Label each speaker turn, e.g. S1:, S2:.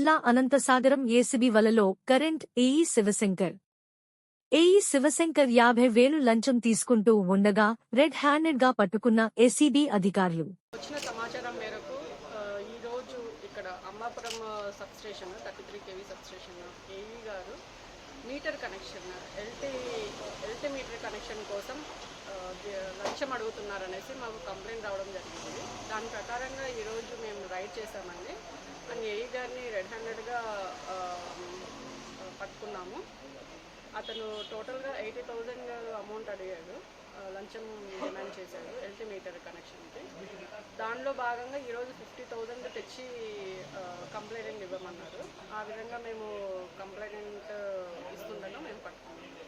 S1: జిల్లా అనంతసాగరం ఏసీబీ వలలో current AE Shivshankar 50,000 లంచం తీసుకుంటూ ఉండగా రెడ్ హ్యాండెడ్ గా పట్టుకున్న ఏసీబీ అధికారులు.
S2: వచ్చిన సమాచారం మేరకు ఈ రోజు ఇక్కడ Ammapuram sub station 33 kV sub station AE గారు meter connection LT meter connection కోసం లంచం అడుగుతున్నారనేసి మాకు కంప్లైంట్ రావడం జరిగింది. దాని ప్రకారంగా ఈరోజు మేము రైడ్ చేశామండి. అండ్ ఏఈ గారిని రెడ్ హ్యాండెడ్గా పట్టుకున్నాము. అతను టోటల్గా 80,000 అమౌంట్ అడిగాడు, లంచం డిమాండ్ చేశాడు ఎల్టీ మీటర్ కనెక్షన్కి. దానిలో భాగంగా ఈరోజు 50,000 తెచ్చి కంప్లైంట్ ఇవ్వమన్నారు. ఆ విధంగా మేము కంప్లైంట్ ఇస్తుండగా మేము పట్టుకున్నాము.